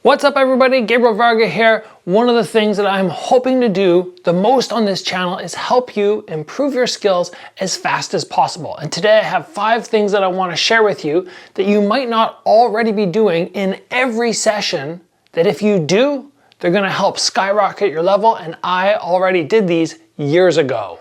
What's up everybody, Gabriel Varga here. One of the things that I'm hoping to do the most on this channel is help you improve your skills as fast as possible. And today I have 5 things that I want to share with you that you might not already be doing in every session, that if you do, they're going to help skyrocket your level, and I already did these years ago.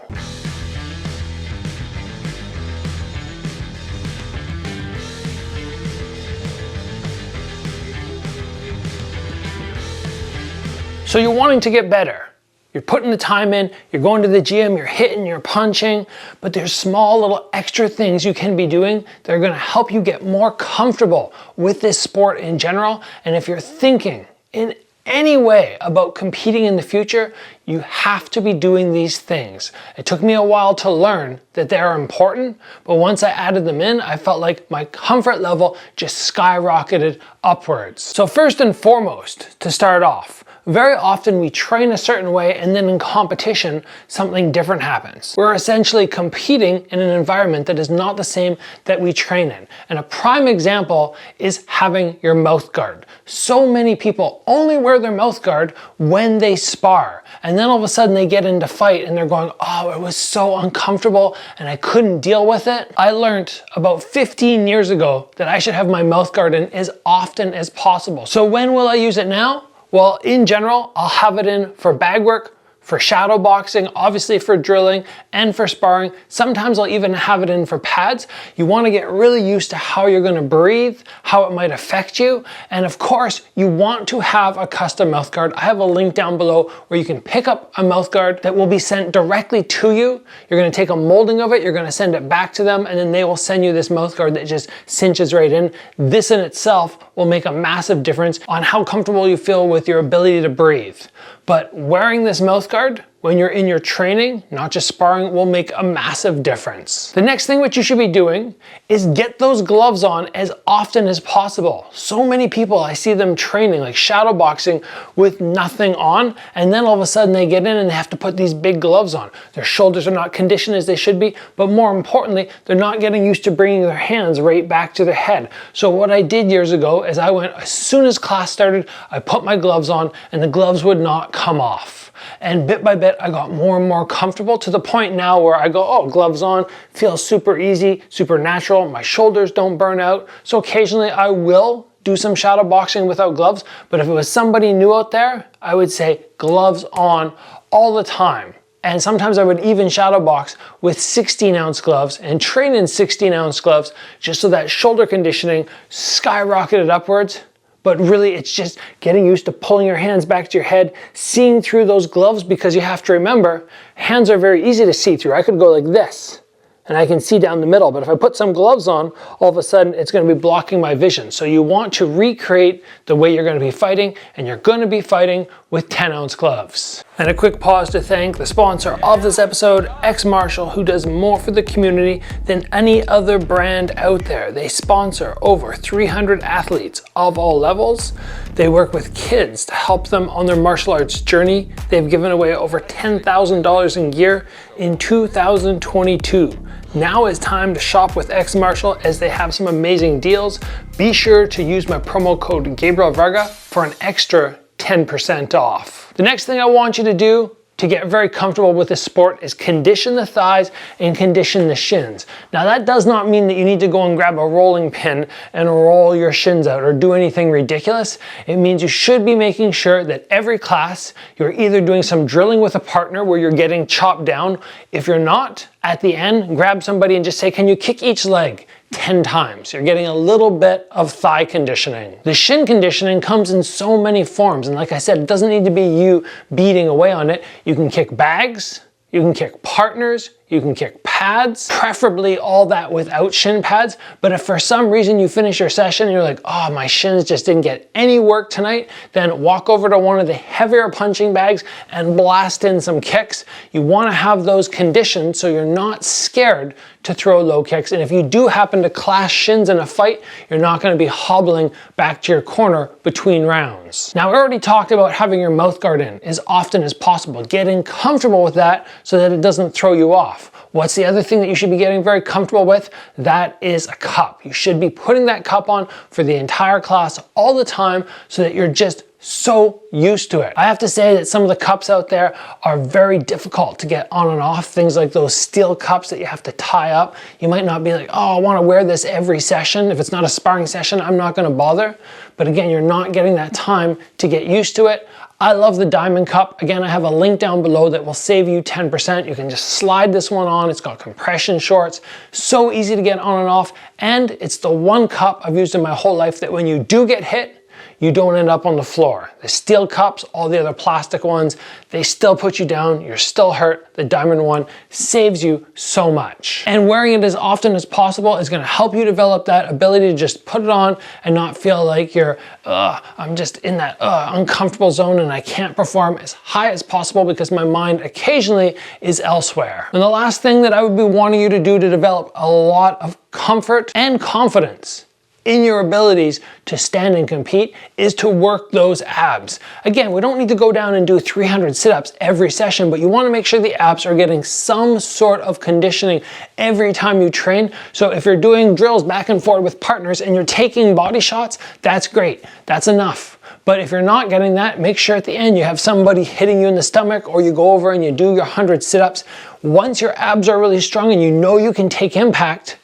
So you're wanting to get better. You're putting the time in, you're going to the gym, you're hitting, you're punching, but there's small little extra things you can be doing that are gonna help you get more comfortable with this sport in general. And if you're thinking in any way about competing in the future, you have to be doing these things. It took me a while to learn that they are important, but once I added them in, I felt like my comfort level just skyrocketed upwards. So first and foremost, to start off, very often we train a certain way and then in competition, something different happens. We're essentially competing in an environment that is not the same that we train in. And a prime example is having your mouth guard. So many people only wear their mouth guard when they spar. And then all of a sudden they get into fight and they're going, oh, it was so uncomfortable and I couldn't deal with it. I learned about 15 years ago that I should have my mouth guard in as often as possible. So when will I use it now? Well, in general, I'll have it in for bag work, for shadow boxing, obviously for drilling, and for sparring. Sometimes I'll even have it in for pads. You want to get really used to how you're going to breathe, how it might affect you, and of course, you want to have a custom mouth guard. I have a link down below where you can pick up a mouth guard that will be sent directly to you. You're going to take a molding of it, you're going to send it back to them, and then they will send you this mouth guard that just cinches right in. This in itself will make a massive difference on how comfortable you feel with your ability to breathe. But wearing this mouth guard when you're in your training, not just sparring, will make a massive difference. The next thing what you should be doing is get those gloves on as often as possible. So many people, I see them training like shadow boxing with nothing on, and then all of a sudden they get in and they have to put these big gloves on. Their shoulders are not conditioned as they should be, but more importantly, they're not getting used to bringing their hands right back to their head. So what I did years ago is I went, as soon as class started, I put my gloves on and the gloves would not come off. And bit by bit, I got more and more comfortable to the point now where I go, oh, gloves on, feels super easy, super natural, my shoulders don't burn out. So occasionally I will do some shadow boxing without gloves, but if it was somebody new out there, I would say gloves on all the time. And sometimes I would even shadow box with 16-ounce gloves and train in 16-ounce gloves just so that shoulder conditioning skyrocketed upwards. But really, it's just getting used to pulling your hands back to your head, seeing through those gloves, because you have to remember, hands are very easy to see through. I could go like this, and I can see down the middle, but if I put some gloves on, all of a sudden it's going to be blocking my vision. So you want to recreate the way you're going to be fighting, and you're going to be fighting with 10-ounce gloves. And a quick pause to thank the sponsor of this episode, XMartial, who does more for the community than any other brand out there. They sponsor over 300 athletes of all levels. They work with kids to help them on their martial arts journey. They've given away over $10,000 in gear in 2022. Now it's time to shop with XMartial as they have some amazing deals. Be sure to use my promo code GABRIELVARGA for an extra 10% off. The next thing I want you to do to get very comfortable with this sport is condition the thighs and condition the shins. Now that does not mean that you need to go and grab a rolling pin and roll your shins out or do anything ridiculous. It means you should be making sure that every class you're either doing some drilling with a partner where you're getting chopped down. If you're not, at the end, grab somebody and just say, can you kick each leg 10 times? You're getting a little bit of thigh conditioning. The shin conditioning comes in so many forms, and like I said, it doesn't need to be you beating away on it. You can kick bags, you can kick partners, you can kick pads, preferably all that without shin pads. But if for some reason you finish your session and you're like, oh, my shins just didn't get any work tonight, then walk over to one of the heavier punching bags and blast in some kicks. You want to have those conditioned so you're not scared to throw low kicks. And if you do happen to clash shins in a fight, you're not going to be hobbling back to your corner between rounds. Now, we already talked about having your mouth guard in as often as possible, getting comfortable with that so that it doesn't throw you off. What's the other thing that you should be getting very comfortable with, that is a cup. You should be putting that cup on for the entire class all the time so that you're just so used to it. I have to say that some of the cups out there are very difficult to get on and off. Things like those steel cups that you have to tie up. You might not be like, oh, I want to wear this every session. If it's not a sparring session, I'm not going to bother. But again, you're not getting that time to get used to it. I love the diamond cup. Again, I have a link down below that will save you 10%. You can just slide this one on. It's got compression shorts. So easy to get on and off. And it's the one cup I've used in my whole life that when you do get hit, you don't end up on the floor. The steel cups, all the other plastic ones, they still put you down, you're still hurt. The diamond one saves you so much. And wearing it as often as possible is gonna help you develop that ability to just put it on and not feel like you're, I'm just in that uncomfortable zone and I can't perform as high as possible because my mind occasionally is elsewhere. And the last thing that I would be wanting you to do to develop a lot of comfort and confidence in your abilities to stand and compete is to work those abs. Again, we don't need to go down and do 300 sit-ups every session, but you want to make sure the abs are getting some sort of conditioning every time you train. So if you're doing drills back and forth with partners and you're taking body shots, that's great. That's enough. But if you're not getting that, make sure at the end you have somebody hitting you in the stomach, or you go over and you do your 100 sit-ups. Once your abs are really strong and you know you can take impact,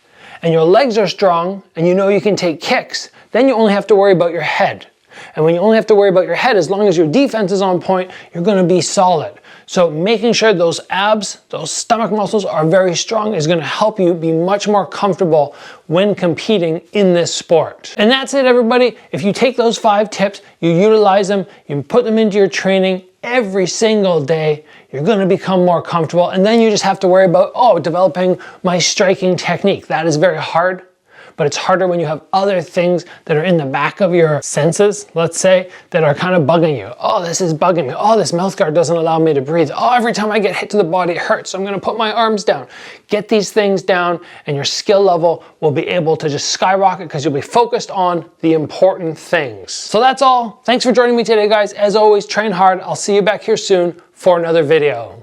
and your legs are strong, and you know you can take kicks, then you only have to worry about your head. And when you only have to worry about your head, as long as your defense is on point, you're gonna be solid. So making sure those abs, those stomach muscles are very strong is gonna help you be much more comfortable when competing in this sport. And that's it, everybody. If you take those 5 tips, you utilize them, you put them into your training every single day, you're gonna become more comfortable. And then you just have to worry about, developing my striking technique. That is very hard, but it's harder when you have other things that are in the back of your senses, let's say, that are kind of bugging you. Oh, this is bugging me. Oh, this mouth guard doesn't allow me to breathe. Oh, every time I get hit to the body, it hurts. So I'm gonna put my arms down. Get these things down and your skill level will be able to just skyrocket because you'll be focused on the important things. So that's all. Thanks for joining me today, guys. As always, train hard. I'll see you back here soon for another video.